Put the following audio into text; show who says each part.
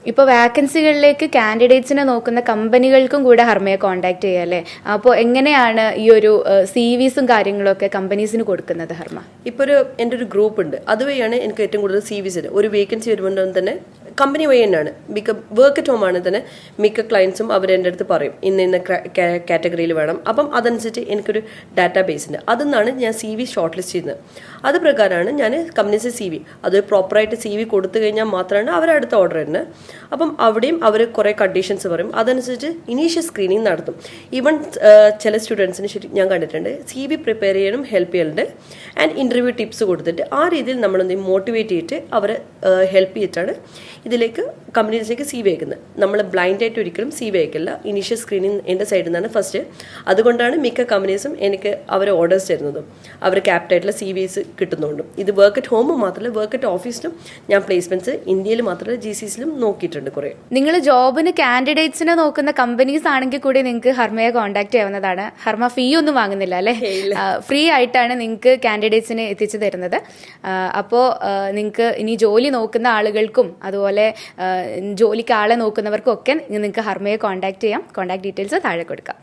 Speaker 1: ഇപ്പോൾ വാക്കൻസികളിലേക്ക് കാൻഡിഡേറ്റ്സിനെ നോക്കുന്ന കമ്പനികൾക്കും കൂടെ ഹർമയെ കോൺടാക്ട് ചെയ്യുക അല്ലേ? അപ്പോൾ എങ്ങനെയാണ് ഈ ഒരു CVസും കാര്യങ്ങളൊക്കെ കമ്പനീസിന് കൊടുക്കുന്നത് ഹർമ?
Speaker 2: ഇപ്പോൾ എൻ്റെ ഒരു ഗ്രൂപ്പ് ഉണ്ട്, അതുവഴിയാണ് എനിക്ക് ഏറ്റവും കൂടുതൽ CVs ഒരു വേക്കൻസി വരുമ്പോൾ തന്നെ കമ്പനി വഴി തന്നെയാണ്. വർക്ക് അറ്റ് ഹോം ആണ് തന്നെ മിക്ക ക്ലയൻസും അവർ എൻ്റെ അടുത്ത് പറയും ഇന്ന കാറ്റഗറിയിൽ വേണം. അപ്പം അതനുസരിച്ച് എനിക്കൊരു ഡാറ്റാ ബേസ് ഉണ്ട്, അതിൽ ഞാൻ CV ഷോർട്ട് ലിസ്റ്റ് ചെയ്യുന്നത്. അത് പ്രകാരമാണ് ഞാൻ കമ്പനീസ് CV അത് പ്രോപ്പറായിട്ട് CV കൊടുത്തു കഴിഞ്ഞാൽ മാത്രമാണ് അവരടുത്ത ഓർഡർ വരുന്നത്. അപ്പം അവിടെയും അവർ കുറേ കണ്ടീഷൻസ് പറയും, അതനുസരിച്ച് ഇനീഷ്യൽ സ്ക്രീനിങ് നടത്തും. ഈവൻ ചില സ്റ്റുഡൻസിന് ഞാൻ കണ്ടിട്ടുണ്ട് CV പ്രിപ്പയർ ചെയ്യാനും ഹെൽപ്പ് ചെയ്യലുണ്ട്, ആൻഡ് ഇൻ്റർവ്യൂ ടിപ്സ് കൊടുത്തിട്ട് ആ രീതിയിൽ നമ്മളെന്തെങ്കിലും മോട്ടിവേറ്റ് ചെയ്തിട്ട് അവരെ ഹെൽപ്പ് ചെയ്തിട്ടാണ് ഇതിലേക്ക് കമ്പനീസിലേക്ക് CV അയക്കുന്നത്. നമ്മൾ ബ്ലൈൻഡ് ആയിട്ട് ഒരിക്കലും CV അയക്കില്ല. ഇനീഷ്യൽ സ്ക്രീനിങ് എൻ്റെ സൈഡിൽ നിന്നാണ് ഫസ്റ്റ്. അതുകൊണ്ടാണ് മിക്ക കമ്പനീസും എനിക്ക് അവരെ ഓർഡേഴ്സ് തരുന്നതും അവർ ക്യാപ്റ്റായിട്ടുള്ള CVs കിട്ടുന്നുണ്ടും. ഇത് വർക്ക് അറ്റ് ഹോം മാത്രമല്ല, വർക്ക് അറ്റ് ഓഫീസിലും ഞാൻ പ്ലേസ്മെന്റ്സ് ഇന്ത്യയിൽ മാത്രമല്ല GCCയിലും നോക്കിയിട്ടുണ്ട് കുറേ.
Speaker 1: നിങ്ങൾ ജോബിന് കാൻഡിഡേറ്റ്സിനെ നോക്കുന്ന കമ്പനീസ് ആണെങ്കിൽ കൂടി നിങ്ങൾക്ക് ഹർമയെ കോൺടാക്ട് ചെയ്യാവുന്നതാണ്. ഹർമ ഫീ ഒന്നും വാങ്ങുന്നില്ല അല്ലേ? ഫ്രീ ആയിട്ടാണ് നിങ്ങൾക്ക് കാൻഡിഡേറ്റ്സിനെ എത്തിച്ചു തരുന്നത്. അപ്പോൾ നിങ്ങൾക്ക് ഇനി ജോലി നോക്കുന്ന ആളുകൾക്കും അതുപോലെ ജോലിക്ക് ആളെ നോക്കുന്നവർക്കും ഒക്കെ നിങ്ങൾക്ക് ഹർമയെ കോൺടാക്ട് ചെയ്യാം. കോൺടാക്ട് ഡീറ്റെയിൽസ് താഴെ കൊടുക്കാം.